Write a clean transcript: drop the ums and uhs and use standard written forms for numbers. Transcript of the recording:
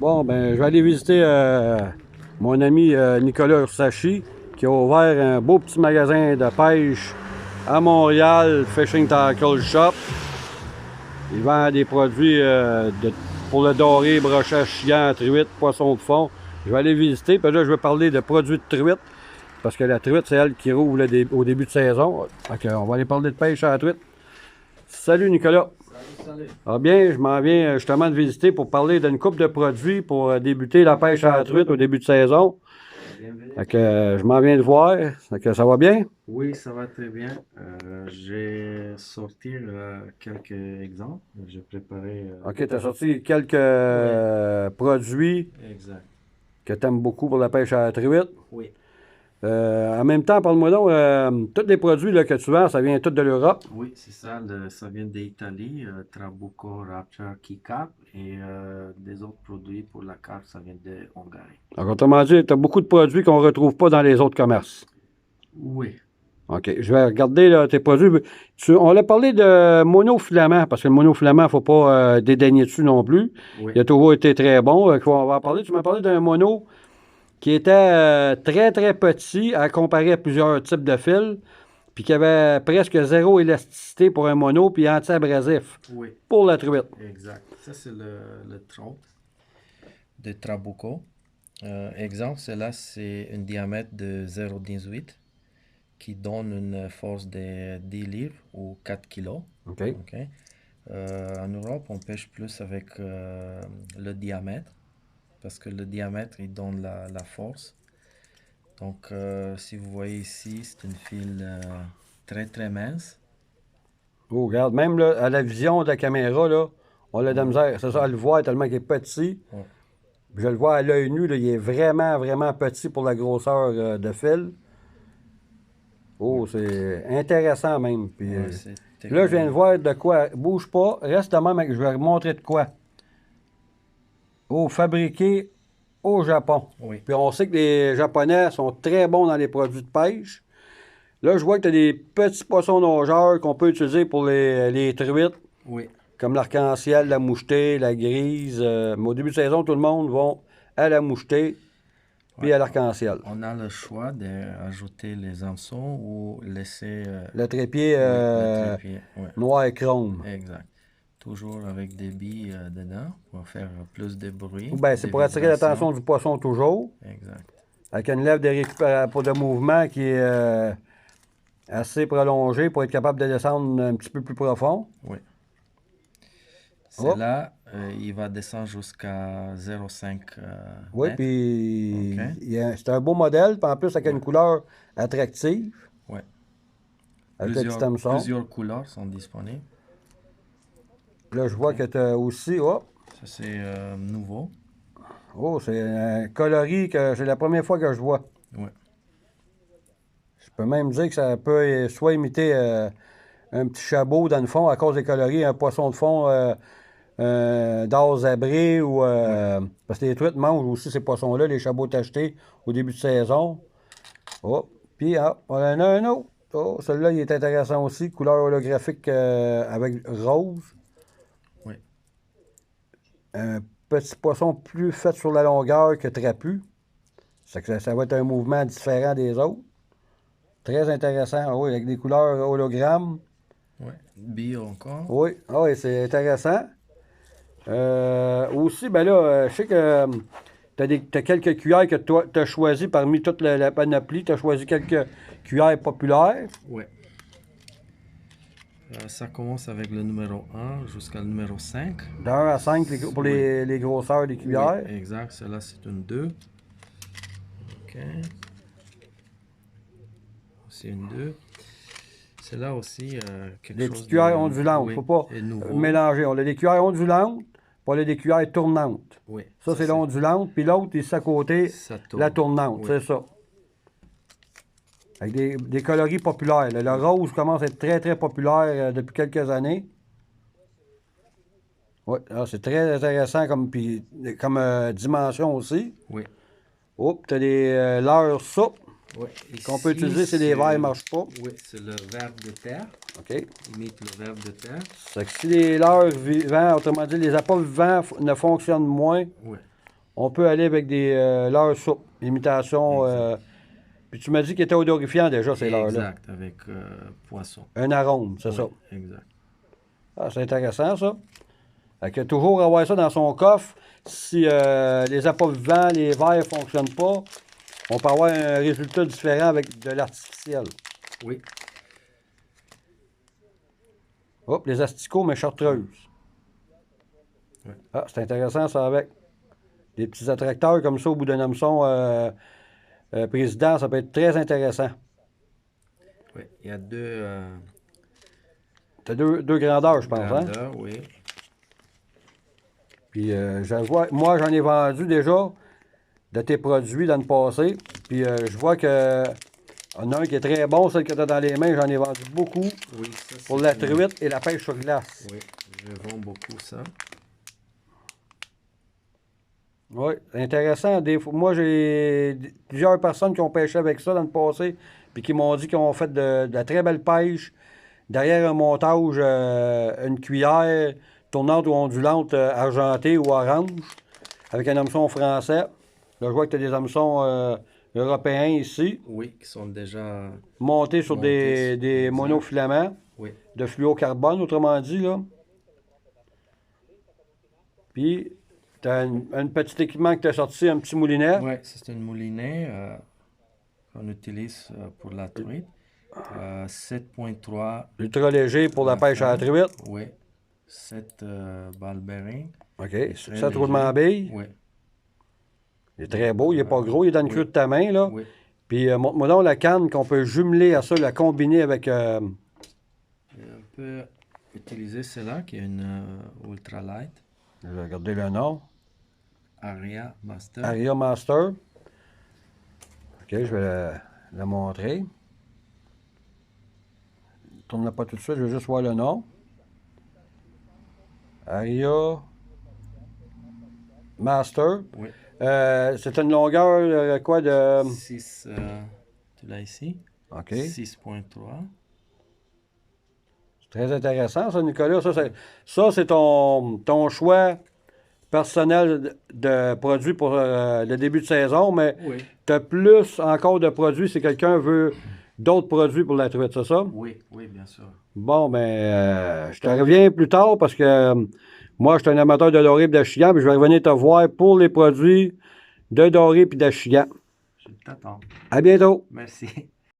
Bon, ben, je vais aller visiter mon ami Nicolas Ursachi, qui a ouvert un beau petit magasin de pêche à Montréal, Fishing Tackle Shop. Il vend des produits pour le doré, brochet, chiant, truite, poisson de fond. Je vais aller visiter, puis là, je vais parler de produits de truite, parce que la truite, c'est elle qui rouvre au début de saison. Donc, on va aller parler de pêche à la truite. Salut Nicolas. Salut. Ah bien, je m'en viens justement de visiter pour parler d'une coupe de produits pour débuter la pêche à la truite au début de saison. Bienvenue. Fait que, je m'en viens de voir. Fait que, ça va bien? Oui, ça va très bien. Je vais sortir quelques exemples. J'ai préparé. OK, tu as sorti quelques Oui, produits exact. que tu aimes beaucoup pour la pêche à la truite. Oui, En même temps, parle-moi donc, tous les produits là, que tu vends, ça vient tout de l'Europe. oui, c'est ça. Ça vient d'Italie. Trabuco, Rapture, Kikap et des autres produits pour la carpe, ça vient de Hongrie. Donc, autrement dit, tu as beaucoup de produits qu'on ne retrouve pas dans les autres commerces. Oui, OK, je vais regarder là, tes produits. On a parlé de monofilament, parce que le monofilament, il ne faut pas dédaigner dessus non plus. oui, Il a toujours été très bon. On va en parler. Tu m'as parlé d'un mono qui était très, très petit à comparer à plusieurs types de fils, puis qui avait presque zéro élasticité pour un mono, puis anti-abrasif oui, pour la truite. exact. Ça, c'est le tronc de Trabuco. Exemple, cela, c'est un diamètre de 0,18 qui donne une force de 10 livres ou 4 kilos. OK. Ok. En Europe, on pêche plus avec le diamètre parce que le diamètre, il donne la force. Donc, si vous voyez ici, c'est une file très très mince. Oh, regarde, même là, à la vision de la caméra, là, on a de la Oui, misère. C'est ça, à le voir tellement qu'il est petit. oui, Puis je le vois à l'œil nu, là, il est vraiment, vraiment petit pour la grosseur de fil. oui, Oh, c'est intéressant même. Puis, oui, c'est là, je viens de technologie. voir de quoi. Bouge pas, reste de même, je vais vous montrer de quoi. Oh, fabriqué au Japon. Oui, Puis on sait que les Japonais sont très bons dans les produits de pêche. Là, je vois que tu as des petits poissons nageurs qu'on peut utiliser pour les truites, oui, comme l'arc-en-ciel, la mouchetée, la grise. Mais au début de saison, tout le monde va à la mouchetée puis ouais. à l'arc-en-ciel. On a le choix d'ajouter les hameçons ou laisser, Le trépied oui, le trépied. Oui, noir et chrome. exact. Toujours avec des billes dedans pour faire plus de bruit, Ben, c'est des pour attirer vibrations. l'attention du poisson toujours, Exact. avec une lèvre pour de mouvement qui est assez prolongée pour être capable de descendre un petit peu plus profond. Oui. Hop. Celle-là, il va descendre jusqu'à 0,5 Oui, mètres. OK. puis c'est un beau modèle, puis en plus avec Ouais. une couleur attractive, Ouais. avec le petit hameçon. Plusieurs couleurs sont disponibles. Là, je vois OK. que tu as aussi, oh, Ça, c'est nouveau. oh, c'est un coloris que c'est la première fois que je vois. Ouais. Je peux même dire que ça peut soit imiter un petit chabot dans le fond à cause des coloris, un poisson de fond d'or zabré ou Ouais. parce que les truites mangent aussi ces poissons-là, les chabots tachetés au début de saison. Oh, puis ah, on en a un autre. Oh, celui-là, il est intéressant aussi, couleur holographique avec rose. Ouais. Un petit poisson plus fait sur la longueur que trapu. Ça va être un mouvement différent des autres. Très intéressant. Ah oui, avec des couleurs hologrammes. Ouais. Bio encore. Oui, ah oui, c'est intéressant. Aussi, ben là, je sais que tu as quelques cuillères que toi, tu as choisies parmi toute la panoplie. Tu as choisi quelques cuillères populaires. Ouais. Ça commence avec le numéro 1 jusqu'à le numéro 5. De 1 à 5 pour Oui. les grosseurs des Oui, cuillères. exact. Celle-là, c'est une 2. OK. C'est une 2. Celle-là aussi, quelque Des petites chose cuillères de, ondulantes. Il ne oui, faut pas et nouveau. mélanger. On a des cuillères ondulantes, puis on a des cuillères tournantes. Oui, Ça, ça c'est c'est, l'ondulante, puis l'autre, ici à côté, ça la tourne. tournante. Oui, C'est ça. Avec des coloris populaires. Là. Le oui, rose commence à être très, très populaire depuis quelques années. Oui, c'est très intéressant comme dimension aussi. oui, Oh, tu as des leurres souples oui. qu'on peut Ici, utiliser si les verres ne marchent pas. oui, c'est le verre de terre. OK. Imite le verre de terre. C'est que si les leurres vivants, autrement dit, les appâts vivants ne fonctionnent moins, Oui, on peut aller avec des leurres souples, imitation. Puis tu m'as dit qu'il était odorifiant déjà, ces leurres-là. Exact, avec poisson. Un arôme, c'est Oui, ça. exact. Ah, c'est intéressant, ça. Fait que toujours avoir ça dans son coffre. Si les appâts vivants, les verres ne fonctionnent pas, on peut avoir un résultat différent avec de l'artificiel. Oui, Hop, les asticots, mais chartreuses. Ouais. Ah, c'est intéressant, ça, avec des petits attracteurs comme ça au bout d'un hameçon président, ça peut être très intéressant. oui. Il y a deux T'as deux grandeurs, je pense, hein? grandeurs, oui. Puis, moi, j'en ai vendu déjà de tes produits dans le passé. Puis, je vois que on a un qui est très bon, celui que tu as dans les mains, j'en ai vendu beaucoup Oui, ça, pour c'est la une- truite et la pêche sur glace. Oui, je vends beaucoup ça. Oui, intéressant. Moi, j'ai plusieurs personnes qui ont pêché avec ça dans le passé, puis qui m'ont dit qu'ils ont fait de la très belle pêche. Derrière un montage, une cuillère tournante ou ondulante argentée ou orange, avec un hameçon français. Là, je vois que tu as des hameçons européens ici, Oui, qui sont déjà montés sur montés. des Exact. monofilaments Oui, de fluocarbone, autrement dit, là. Puis, tu as un petit équipement que tu as sorti, un petit moulinet. ouais, ça, c'est une moulinet qu'on utilise pour la truite. 7.3 Ultra léger pour la pêche à la fin. truite. Oui, 7 balles bearing. OK. Très Ça, roulement léger. bille. Oui, Il est très beau, il n'est pas gros, il est dans le oui. creux de ta main, là. oui. Puis, montre-moi donc la canne qu'on peut jumeler à ça, la combiner avec. Et on peut utiliser celle-là qui est une ultralight. Je vais regarder le nom. Aria Master. Aria Master. OK, je vais la montrer. Tourne-la pas tout de suite, je vais juste voir le nom. Aria Master. Oui. C'est une longueur, quoi, de. 6, tu l'as ici. OK. 6.3. C'est très intéressant, ça, Nicolas. Ça, c'est ton choix personnel de produits pour le début de saison, mais Oui. tu as plus encore de produits si quelqu'un veut d'autres produits pour la truite, c'est ça? Oui, oui, bien sûr. Bon, ben, je te reviens plus tard parce que moi, je suis un amateur de doré et d'achillant, puis je vais revenir te voir pour les produits de doré et d'achillant. Je t'attends. À bientôt! Merci.